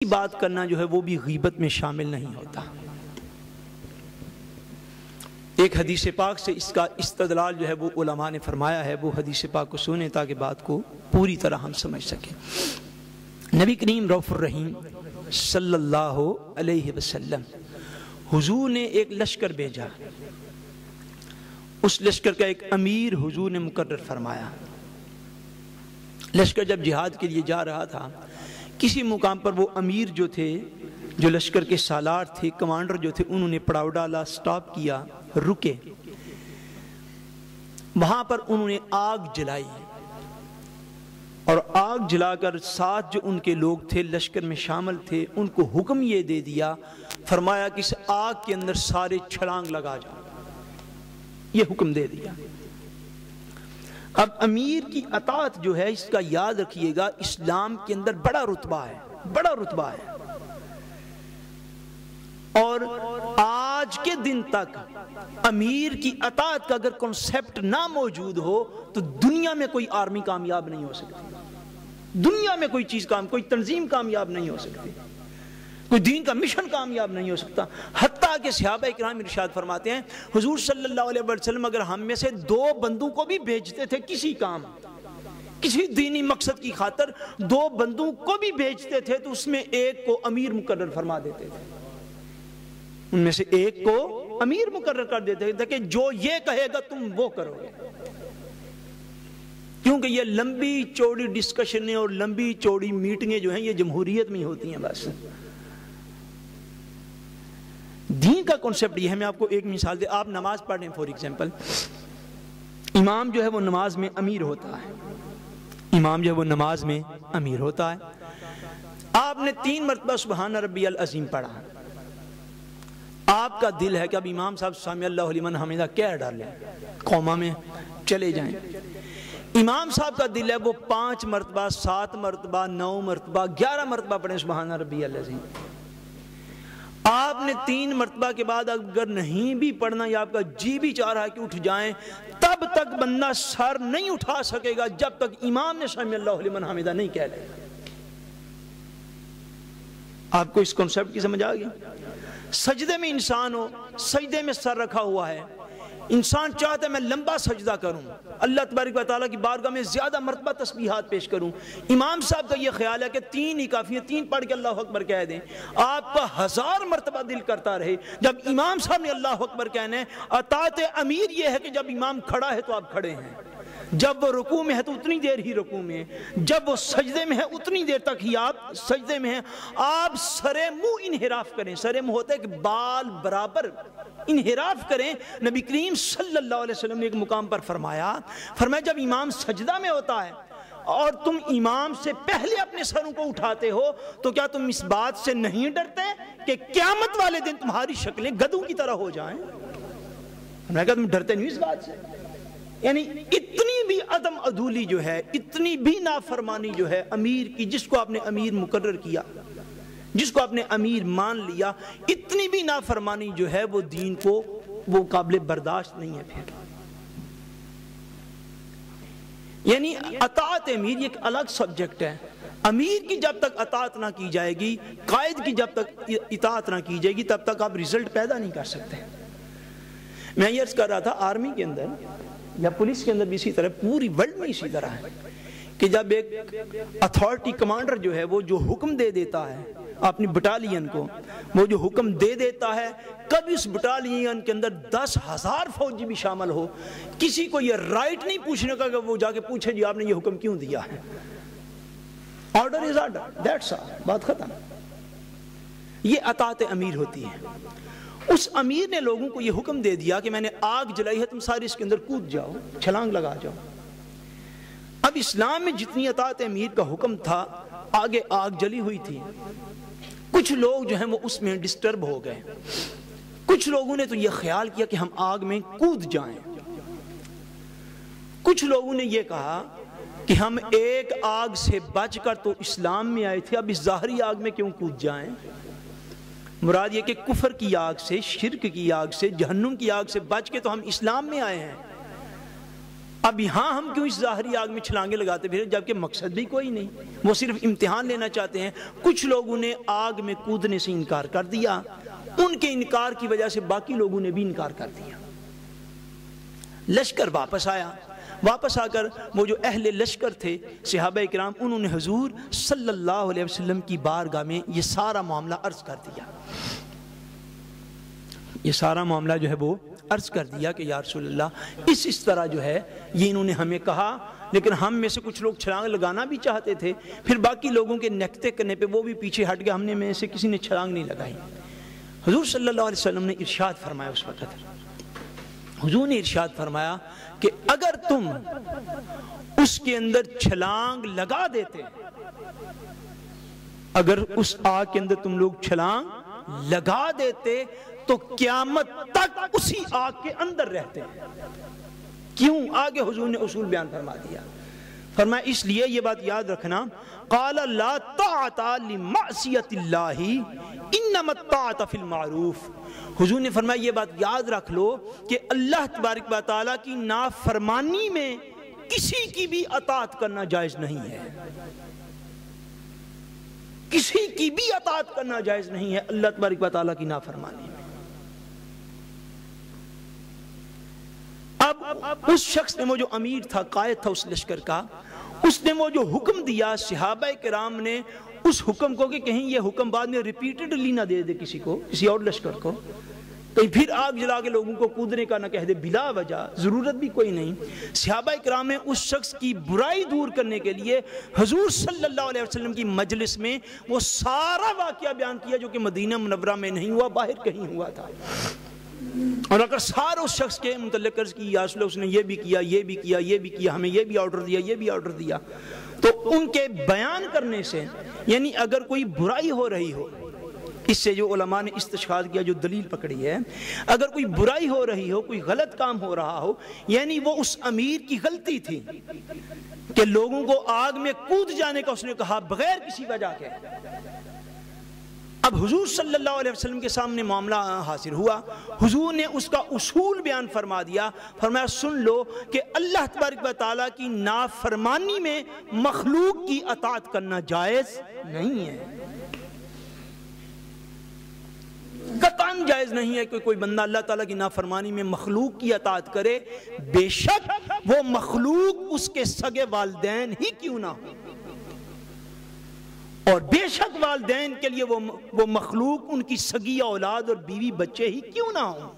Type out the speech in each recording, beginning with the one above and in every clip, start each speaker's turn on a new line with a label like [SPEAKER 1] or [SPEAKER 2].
[SPEAKER 1] بات کرنا جو ہے وہ بھی غیبت میں شامل نہیں ہوتا۔ ایک حدیث پاک سے اس کا استدلال جو ہے وہ علماء نے فرمایا ہے، وہ حدیث پاک کو سنیں تاکہ بات کو پوری طرح ہم سمجھ سکیں۔ نبی کریم رؤوف الرحیم صلی اللہ علیہ وسلم حضور نے ایک لشکر بھیجا، اس لشکر کا ایک امیر حضور نے مقرر فرمایا۔ لشکر جب جہاد کے لیے جا رہا تھا، کسی مقام پر وہ امیر جو تھے، جو لشکر کے سالار تھے، کمانڈر جو تھے، انہوں نے پڑاؤ ڈالا، سٹاپ کیا، رکے۔ وہاں پر انہوں نے آگ جلائی اور آگ جلا کر ساتھ جو ان کے لوگ تھے، لشکر میں شامل تھے، ان کو حکم یہ دے دیا، فرمایا کہ اس آگ کے اندر سارے چھلانگ لگا جاؤ، یہ حکم دے دیا۔ اب امیر کی اطاعت جو ہے، اس کا یاد رکھیے گا، اسلام کے اندر بڑا رتبہ ہے، بڑا رتبہ ہے۔ اور آج کے دن تک امیر کی اطاعت کا اگر کنسپٹ نہ موجود ہو تو دنیا میں کوئی آرمی کامیاب نہیں ہو سکتی، دنیا میں کوئی چیز کوئی تنظیم کامیاب نہیں ہو سکتی، کوئی دین کا مشن کامیاب نہیں ہو سکتا۔ حتیٰ کہ صحابہ اکرام ارشاد فرماتے ہیں، حضور صلی اللہ علیہ وسلم اگر ہم میں سے 2 بندوں کو بھی بھیجتے تھے کسی کام، کسی دینی مقصد کی خاطر 2 بندوں کو بھی بھیجتے تھے تو اس میں ایک کو امیر مقرر فرما دیتے تھے، ان میں سے ایک کو امیر مقرر کر دیتے تھے کہ جو یہ کہے گا تم وہ کرو گے، کیونکہ یہ لمبی چوڑی ڈسکشنیں اور لمبی چوڑی میٹنگیں جو ہیں یہ جمہوریت میں ہوتی ہیں۔ بس دین کا کنسپٹ یہ ہے۔ میں آپ کو ایک مثال دے، آپ نماز پڑھ رہے ہیں، فور ایگزامپل، امام جو ہے وہ نماز میں امیر ہوتا ہے، امام جو ہے وہ نماز میں امیر ہوتا ہے۔ آپ نے 3 مرتبہ سبحان ربی العظیم پڑھا، آپ کا دل ہے کہ اب امام صاحب سامع اللہ لمن حمیدہ کہہ ڈالیں، قوما میں چلے جائیں۔ امام صاحب کا دل ہے وہ 5 مرتبہ، 7 مرتبہ، 9 مرتبہ، 11 مرتبہ پڑھیں سبحان ربی العظیم۔ آپ نے 3 مرتبہ کے بعد اگر نہیں بھی پڑھنا یا آپ کا جی بھی چاہ رہا ہے کہ اٹھ جائیں، تب تک بندہ سر نہیں اٹھا سکے گا جب تک امام نے سمع اللہ لمن حمیدہ نہیں کہہ لے۔ آپ کو اس کنسپٹ کی سمجھ آ گئی؟ سجدے میں انسان ہو، سجدے میں سر رکھا ہوا ہے، انسان چاہتا ہے میں لمبا سجدہ کروں، اللہ تبارک و تعالیٰ کی بارگاہ میں زیادہ مرتبہ تسبیحات پیش کروں، امام صاحب کا یہ خیال ہے کہ 3 ہی کافی ہے، 3 پڑھ کے اللہ اکبر کہہ دیں، آپ کا 1000 مرتبہ دل کرتا رہے۔ جب امام صاحب نے اللہ اکبر کہنا ہے، اطاعت امیر یہ ہے کہ جب امام کھڑا ہے تو آپ کھڑے ہیں، جب وہ رکوع میں ہے تو اتنی دیر ہی رکوع میں ہے، جب وہ سجدے میں ہے اتنی دیر تک ہی آپ سجدے میں ہیں۔ آپ سر منہ انحراف کریں، سر منہ ہوتا ہے کہ بال برابر انحراف کریں۔ نبی کریم صلی اللہ علیہ وسلم نے ایک مقام پر فرمایا جب امام سجدہ میں ہوتا ہے اور تم امام سے پہلے اپنے سروں کو اٹھاتے ہو تو کیا تم اس بات سے نہیں ڈرتے کہ قیامت والے دن تمہاری شکلیں گدھوں کی طرح ہو جائیں؟ میں کہا تم ڈرتے نہیں اس بات سے؟ یعنی اتنی بھی عدم عدولی جو ہے، اتنی بھی نافرمانی جو ہے امیر کی، جس کو آپ نے امیر مقرر کیا، جس کو آپ نے امیر مان لیا، اتنی بھی نافرمانی جو ہے وہ دین کو وہ قابل برداشت نہیں ہے۔ پھر یعنی اطاعت امیر ایک الگ سبجیکٹ ہے۔ امیر کی جب تک اطاعت نہ کی جائے گی، قائد کی جب تک اطاعت نہ کی جائے گی، تب تک آپ رزلٹ پیدا نہیں کر سکتے۔ میں یہ عرض کر رہا تھا، آرمی کے اندر یا پولیس کے اندر بھی اسی طرح، پوری ورلڈ میں اسی طرح ہے کہ جب ایک اتھارٹی کمانڈر جو ہے وہ جو حکم دے دیتا ہے اپنی بٹالین کو، وہ جو حکم دے دیتا ہے، کبھی اس بٹالین کے اندر 10,000 فوجی بھی شامل ہو، کسی کو یہ رائٹ نہیں پوچھنے کا کہ وہ جا کے پوچھے جی آپ نے یہ حکم کیوں دیا ہے۔ Order is order, that's all, بات ختم۔ یہ اطاعت امیر ہوتی ہے۔ اس امیر نے لوگوں کو یہ حکم دے دیا کہ میں نے آگ جلائی ہے، تم سارے اس کے اندر کود جاؤ، چھلانگ لگا جاؤ۔ اب اسلام میں جتنی اطاعت امیر کا حکم تھا، آگے آگ جلی ہوئی تھی، کچھ لوگ جو ہیں وہ اس میں ڈسٹرب ہو گئے، کچھ لوگوں نے تو یہ خیال کیا کہ ہم آگ میں کود جائیں، کچھ لوگوں نے یہ کہا کہ ہم ایک آگ سے بچ کر تو اسلام میں آئے تھے، اب اس ظاہری آگ میں کیوں کود جائیں۔ مراد یہ کہ کفر کی آگ سے، شرک کی آگ سے، جہنم کی آگ سے بچ کے تو ہم اسلام میں آئے ہیں۔ اب یہاں ہم کیوں اس ظاہری آگ میں چھلانگیں لگاتے پھر، جبکہ مقصد بھی کوئی نہیں، وہ صرف امتحان لینا چاہتے ہیں۔ کچھ لوگوں نے آگ میں کودنے سے انکار کر دیا، ان کے انکار کی وجہ سے باقی لوگوں نے بھی انکار کر دیا۔ لشکر واپس آیا، واپس آ کر وہ جو اہل لشکر تھے صحابہ کرام، انہوں نے حضور صلی اللہ علیہ وسلم کی بارگاہ میں یہ سارا معاملہ عرض کر دیا، یہ سارا معاملہ جو ہے وہ عرض کر دیا کہ یا رسول اللہ اس طرح جو ہے یہ انہوں نے ہمیں کہا، لیکن ہم میں سے کچھ لوگ چھلانگ لگانا بھی چاہتے تھے، پھر باقی لوگوں کے نکتے کرنے پہ وہ بھی پیچھے ہٹ گئے، ہم نے میں سے کسی نے چھلانگ نہیں لگائی۔ حضور صلی اللہ علیہ وسلم نے ارشاد فرمایا، اس وقت حضور نے ارشاد فرمایا کہ اگر تم اس کے اندر چھلانگ لگا دیتے، اگر اس آگ کے اندر تم لوگ چھلانگ لگا دیتے تو قیامت تک اسی آگ کے اندر رہتے۔ کیوں؟ آگے حضور نے اصول بیان فرما دیا، فرمایا اس لیے یہ بات یاد رکھنا، قال لا طاعت لمعصیت اللہ انما الطاعت فی المعروف۔ حضور نے فرمایا یہ بات یاد رکھ لو کہ اللہ تبارک و تعالیٰ کی نافرمانی میں کسی کی بھی اطاعت کرنا جائز نہیں ہے، کسی کی بھی اطاعت کرنا جائز نہیں ہے اللہ تبارک و تعالیٰ کی نافرمانی میں۔ اب اس شخص نے، وہ جو امیر تھا، قائد تھا اس لشکر کا، اس نے وہ جو حکم دیا، صحابہ کرام نے اس حکم کو، کہ کہیں یہ حکم بعد میں ریپیٹڈلی نہ دے دے کسی کو، کسی اور لشکر کو، کہیں پھر آگ جلا کے لوگوں کو کودنے کا نہ کہہ دے بلا وجہ، ضرورت بھی کوئی نہیں۔ صحابہ کرام نے اس شخص کی برائی دور کرنے کے لیے حضور صلی اللہ علیہ وسلم کی مجلس میں وہ سارا واقعہ بیان کیا جو کہ مدینہ منورہ میں نہیں ہوا، باہر کہیں ہوا تھا۔ اور اگر سارے اس شخص کے متعلق عرض کی، یا رسول اللہ اس نے یہ بھی کیا، یہ بھی کیا، یہ بھی کیا، ہمیں یہ بھی آرڈر دیا، یہ بھی آرڈر دیا، تو ان کے بیان کرنے سے، یعنی اگر کوئی برائی ہو رہی ہو، اس سے جو علماء نے استشہاد کیا، جو دلیل پکڑی ہے، اگر کوئی برائی ہو رہی ہو، کوئی غلط کام ہو رہا ہو، یعنی وہ اس امیر کی غلطی تھی کہ لوگوں کو آگ میں کود جانے کا اس نے کہا بغیر کسی وجہ کے۔ اب حضور صلی اللہ علیہ وسلم کے سامنے معاملہ حاضر ہوا، حضور نے اس کا اصول بیان فرما دیا، فرمایا سن لو کہ اللہ تبارک و تعالیٰ کی نافرمانی میں مخلوق کی اطاعت کرنا جائز نہیں ہے، قطعاً جائز نہیں ہے کہ کوئی بندہ اللہ تعالیٰ کی نافرمانی میں مخلوق کی اطاعت کرے، بے شک وہ مخلوق اس کے سگے والدین ہی کیوں نہ ہو، اور بے شک والدین کے لیے وہ مخلوق ان کی سگی اولاد اور بیوی بچے ہی کیوں نہ ہوں،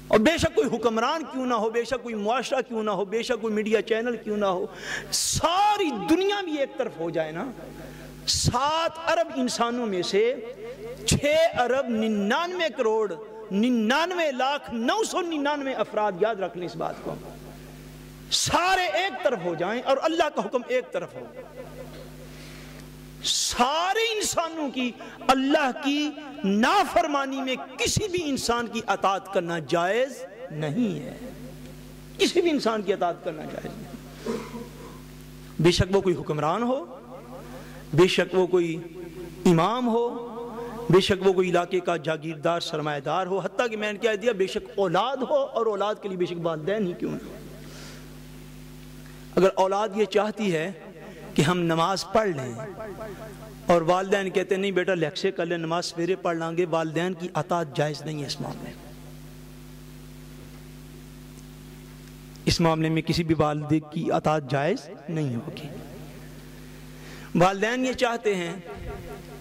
[SPEAKER 1] اور بے شک کوئی حکمران کیوں نہ ہو، بے شک کوئی معاشرہ کیوں نہ ہو، بے شک کوئی میڈیا چینل کیوں نہ ہو، ساری دنیا بھی ایک طرف ہو جائے نا، 7 ارب انسانوں میں سے 6 ارب 99 کروڑ 99,999 افراد، یاد رکھ لیں اس بات کو، سارے ایک طرف ہو جائیں اور اللہ کا حکم ایک طرف ہو، سارے انسانوں کی اللہ کی نافرمانی میں کسی بھی انسان کی اطاعت کرنا جائز نہیں ہے، کسی بھی انسان کی اطاعت کرنا جائز نہیں، بے شک وہ کوئی حکمران ہو، بے شک وہ کوئی امام ہو، بے شک وہ کوئی علاقے کا جاگیردار سرمایہ دار ہو، حتیٰ کہ میں نے کہہ دیا بے شک اولاد ہو، اور اولاد کے لیے بے شک والدین ہی کیوں نہ ہو۔ اگر اولاد یہ چاہتی ہے کہ ہم نماز پڑھ لیں اور والدین کہتے ہیں نہیں بیٹا لیکسے کر لیں، نماز سویرے پڑھ لیں گے، والدین کی اطاعت جائز نہیں ہے اس معاملے میں، اس معاملے میں کسی بھی والد کی اطاعت جائز نہیں ہوگی۔ والدین یہ چاہتے ہیں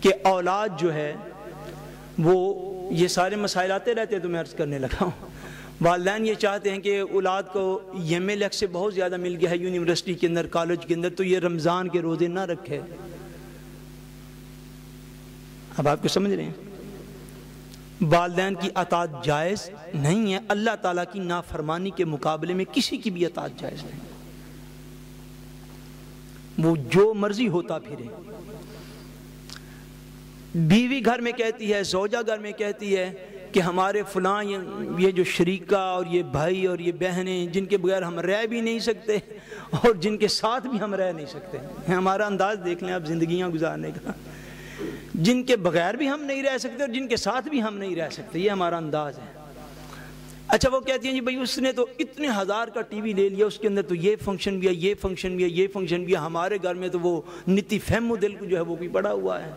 [SPEAKER 1] کہ اولاد جو ہے وہ، یہ سارے مسائل آتے رہتے ہیں تو میں عرض کرنے لگا ہوں، والدین یہ چاہتے ہیں کہ اولاد کو ایم ایل ایکس سے بہت زیادہ مل گیا ہے یونیورسٹی کے اندر، کالج کے اندر، تو یہ رمضان کے روزے نہ رکھے۔ اب آپ کو سمجھ رہے ہیں، والدین کی اطاعت جائز نہیں ہے، اللہ تعالیٰ کی نافرمانی کے مقابلے میں کسی کی بھی اطاعت جائز نہیں، وہ جو مرضی ہوتا پھرے۔ بیوی گھر میں کہتی ہے، زوجہ گھر میں کہتی ہے کہ ہمارے فلاں یہ جو شریکہ اور یہ بھائی اور یہ بہنیں جن کے بغیر ہم رہ بھی نہیں سکتے اور جن کے ساتھ بھی ہم رہ نہیں سکتے، ہمارا انداز دیکھ لیں آپ زندگیاں گزارنے کا، جن کے بغیر بھی ہم نہیں رہ سکتے اور جن کے ساتھ بھی ہم نہیں رہ سکتے، یہ ہمارا انداز ہے۔ اچھا وہ کہتی ہیں جی بھائی اس نے تو اتنے ہزار کا ٹی وی لے لیا، اس کے اندر تو یہ فنکشن بھی ہے، یہ فنکشن بھی ہے، یہ فنکشن بھی ہے، ہمارے گھر میں تو وہ نیتی فہم دل کو جو ہے وہ بھی پڑا ہوا ہے۔